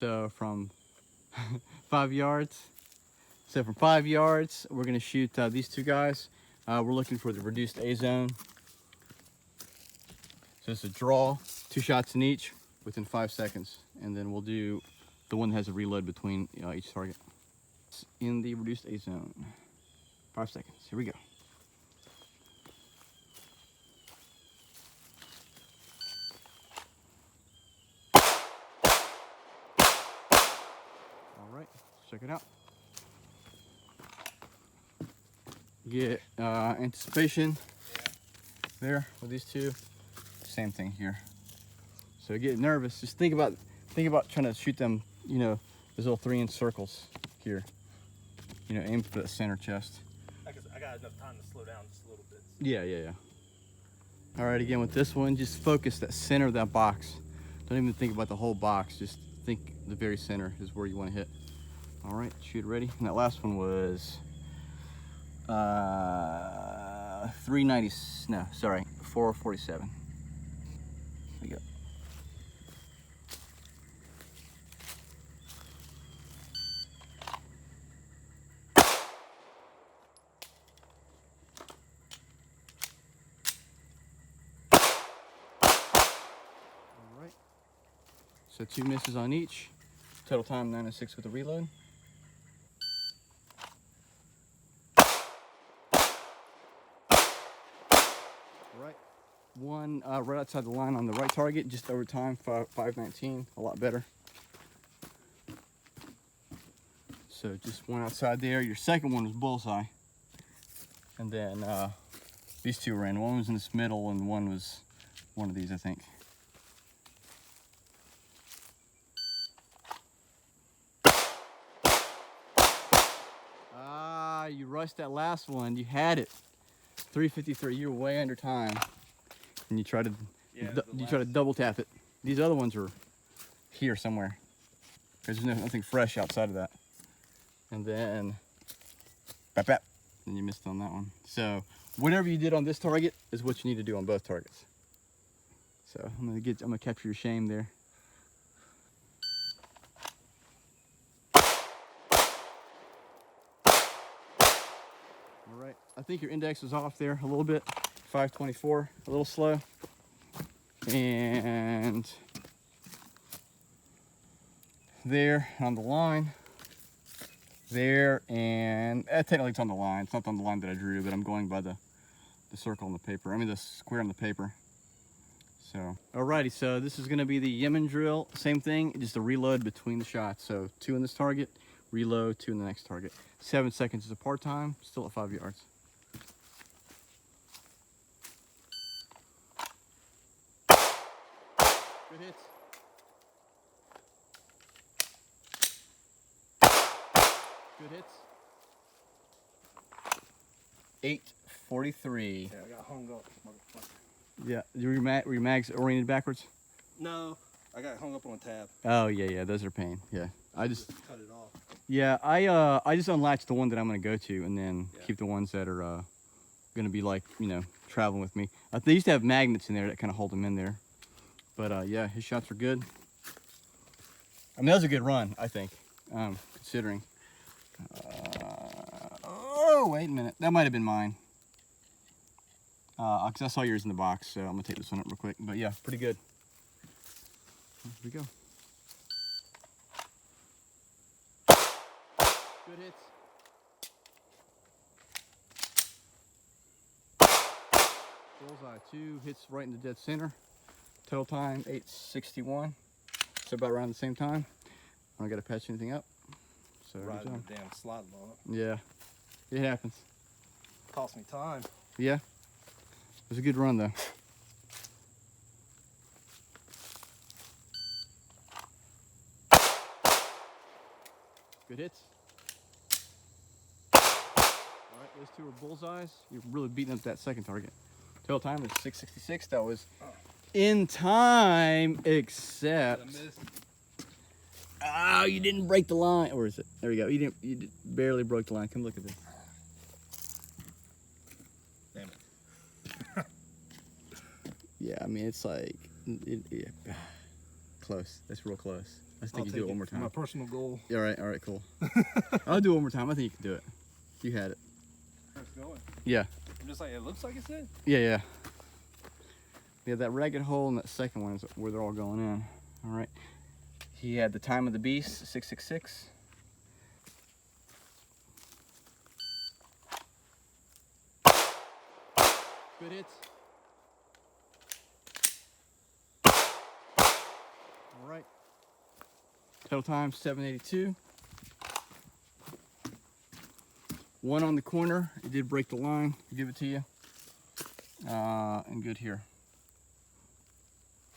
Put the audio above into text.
So from 5 yards. So from 5 yards, we're gonna shoot these two guys. We're looking for the reduced A zone. So it's a draw, 2 shots in each within 5 seconds. And then we'll do the one that has a reload between each target. It's in the reduced A zone. 5 seconds, here we go. All right, check it out. Get anticipation there with these two. Same thing here. So get nervous. Just think about trying to shoot them. You know, those little 3-inch circles here. You know, aim for the center chest. I got enough time to slow down just a little bit. Yeah. All right, again with this one, just focus that center of that box. Don't even think about the whole box. Just think the very center is where you want to hit. All right, shoot ready. And that last one was 390. No, sorry, 447. There we go. All right. So 2 misses on each. Total time 9:06 with the reload. Right. One right outside the line on the right target, just over time, 519, a lot better. So just one outside there. Your second one was bullseye. And then these two were in. One was in this middle and one was one of these, I think. Ah, you rushed that last one. You had it. 353. You were way under time. And you try to double tap it. These other ones were here somewhere. There's nothing fresh outside of that. And then bap bap. And you missed on that one. So whatever you did on this target is what you need to do on both targets. So I'm gonna capture your shame there. All right, I think your index was off there a little bit. 524, a little slow. And there on the line. There, and technically it's on the line. It's not on the line that I drew, but I'm going by the circle on the paper. I mean the square on the paper. So, alrighty, so this is gonna be the Yemen drill. Same thing, just a reload between the shots. So 2 in this target, reload, 2 in the next target. 7 seconds is a part time, still at 5 yards. Good hits. Good hits. 843. Yeah, I got hung up, motherfucker. Yeah, were your mags oriented backwards? No, I got hung up on a tab. Oh yeah, those are pain. Yeah, I just cut it off. Yeah, I just unlatched the one that I'm gonna go to, and then keep the ones that are gonna be like, you know, traveling with me. They used to have magnets in there that kind of hold them in there, but yeah, his shots were good. I mean, that was a good run, I think, considering. Oh, wait a minute, that might have been mine. Because I saw yours in the box, so I'm gonna take this one up real quick. But yeah, pretty good. Here we go. Good hits. Bullseye, 2 hits right in the dead center. Total time 861. So about around the same time. I don't gotta patch anything up. So right in the damn slot on it. Yeah, it happens. Cost me time. Yeah, it was a good run though. Good hits. All right, those 2 were bullseyes. You're really beating up that second target. Total time was 666. That was in time, except. Oh, you didn't break the line. Or is it? There we go. You barely broke the line. Come look at this. Damn it. Yeah, I mean, it's like, close. That's real close. I just think I'll you do it take one more time. My personal goal. Yeah, all right, cool. I'll do it one more time. I think you can do it. You had it. It's going. Yeah. I'm just like, it looks like it's in. Yeah. Yeah, that ragged hole in that second one is where they're all going in. All right. He had the time of the beast, 666. Good hits. All right. Total time 782. One on the corner. It did break the line. Give it to you. And good here.